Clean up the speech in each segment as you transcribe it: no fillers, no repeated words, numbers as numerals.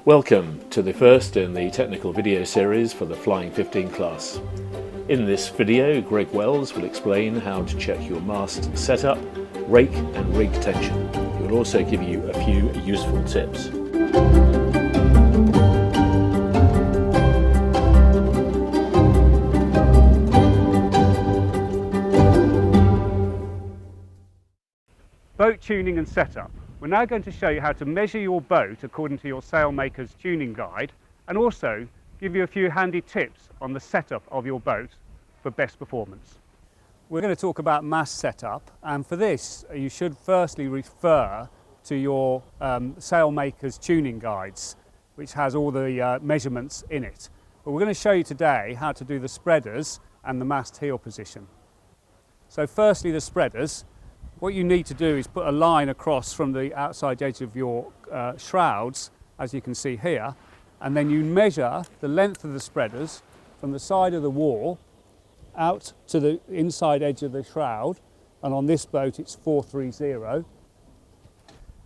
Welcome to the first in the technical video series for the Flying 15 class. In this video, Greg Wells will explain how to check your mast setup, rake and rig tension. He will also give you a few useful tips. Boat tuning and setup. We're now going to show you how to measure your boat according to your sailmaker's tuning guide, and also give you a few handy tips on the setup of your boat for best performance. We're going to talk about mast setup, and for this you should firstly refer to your sailmaker's tuning guides, which has all the measurements in it. But we're going to show you today how to do the spreaders and the mast heel position. So firstly, the spreaders. What you need to do is put a line across from the outside edge of your shrouds, as you can see here, and then you measure the length of the spreaders from the side of the wall out to the inside edge of the shroud, and on this boat it's 430.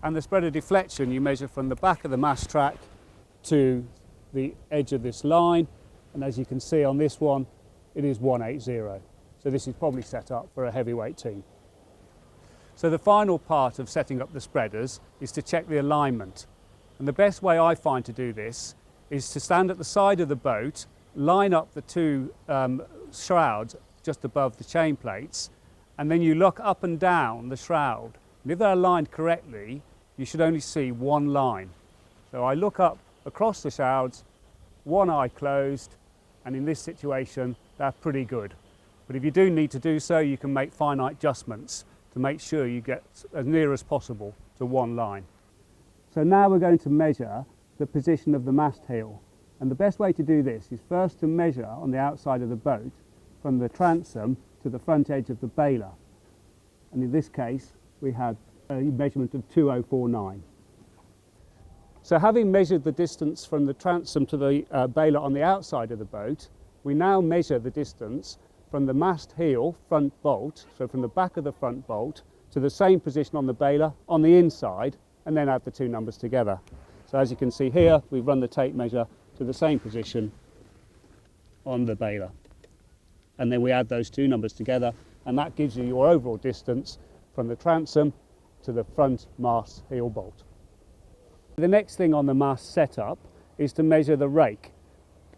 And the spreader deflection you measure from the back of the mast track to the edge of this line, and as you can see on this one it is 180. So this is probably set up for a heavyweight team. So the final part of setting up the spreaders is to check the alignment. And the best way I find to do this is to stand at the side of the boat, line up the two shrouds just above the chain plates, and then you look up and down the shroud. And if they're aligned correctly, you should only see one line. So I look up across the shrouds, one eye closed, and in this situation, they're pretty good. But if you do need to do so, you can make finite adjustments to make sure you get as near as possible to one line. So now we're going to measure the position of the mast heel. And the best way to do this is first to measure on the outside of the boat from the transom to the front edge of the bailer. And in this case, we had a measurement of 2049. So having measured the distance from the transom to the bailer on the outside of the boat, we now measure the distance from the mast heel front bolt, so from the back of the front bolt to the same position on the bailer on the inside, and then add the two numbers together. So as you can see here, we've run the tape measure to the same position on the bailer. And then we add those two numbers together, and that gives you your overall distance from the transom to the front mast heel bolt. The next thing on the mast setup is to measure the rake.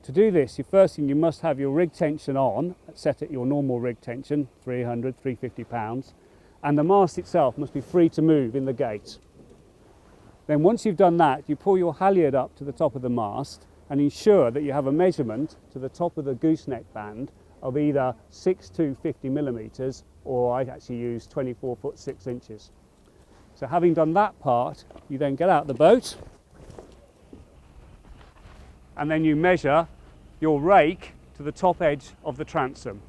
To do this, the first thing you must have your rig tension on, set at your normal rig tension, 300, 350 pounds, and the mast itself must be free to move in the gate. Then once you've done that, you pull your halyard up to the top of the mast and ensure that you have a measurement to the top of the gooseneck band of either 6 to 50 millimeters, or I actually use 24 foot 6 inches. So having done that part, you then get out the boat, and then you measure your rake to the top edge of the transom.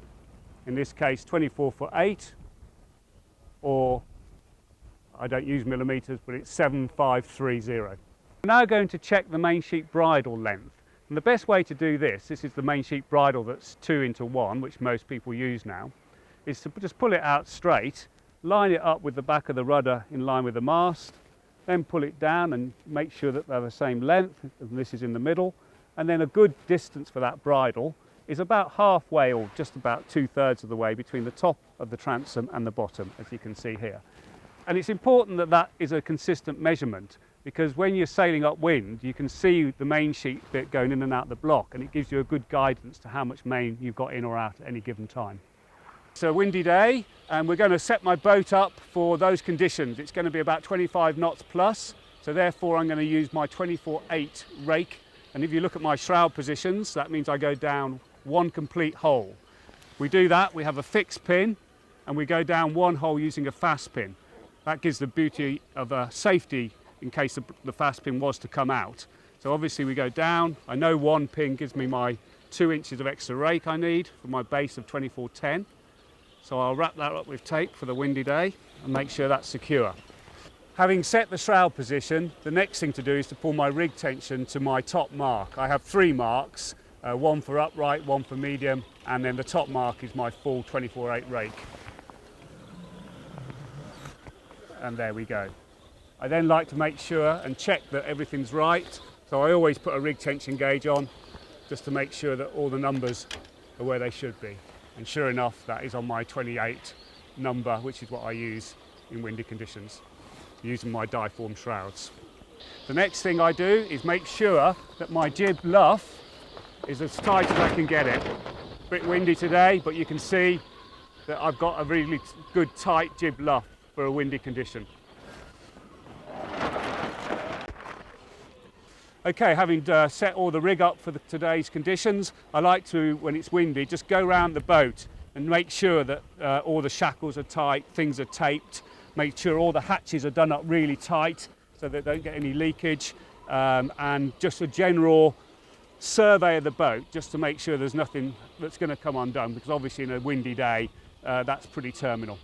In this case 24 foot 8, or I don't use millimeters, but it's 7530. We're now going to check the main sheet bridle length. And the best way to do this is the main sheet bridle that's 2-to-1, which most people use now, is to just pull it out straight, line it up with the back of the rudder in line with the mast, then pull it down and make sure that they're the same length, and this is in the middle. And then a good distance for that bridle is about halfway, or just about 2/3 of the way, between the top of the transom and the bottom, as you can see here. And it's important that that is a consistent measurement, because when you're sailing upwind, you can see the main sheet bit going in and out the block, and it gives you a good guidance to how much main you've got in or out at any given time. It's a windy day, and we're going to set my boat up for those conditions. It's going to be about 25 knots plus, so therefore I'm going to use my 24/8 rake. And if you look at my shroud positions, that means I go down one complete hole. We do that, we have a fixed pin, and we go down one hole using a fast pin. That gives the beauty of a safety in case the fast pin was to come out. So obviously we go down. I know one pin gives me my 2 inches of extra rake I need for my base of 2410. So I'll wrap that up with tape for the windy day and make sure that's secure. Having set the shroud position, the next thing to do is to pull my rig tension to my top mark. I have 3 marks, one for upright, one for medium, and then the top mark is my full 24/8 rake. And there we go. I then like to make sure and check that everything's right So I always put a rig tension gauge on just to make sure that all the numbers are where they should be. And sure enough, that is on my 28 number, which is what I use in windy conditions, using my die-form shrouds. The next thing I do is make sure that my jib luff is as tight as I can get it. A bit windy today, but you can see that I've got a really good tight jib luff for a windy condition. Okay, having set all the rig up for today's conditions, I like to, when it's windy, just go around the boat and make sure that all the shackles are tight, things are taped, make sure all the hatches are done up really tight so they don't get any leakage, and just a general survey of the boat just to make sure there's nothing that's going to come undone, because obviously in a windy day that's pretty terminal.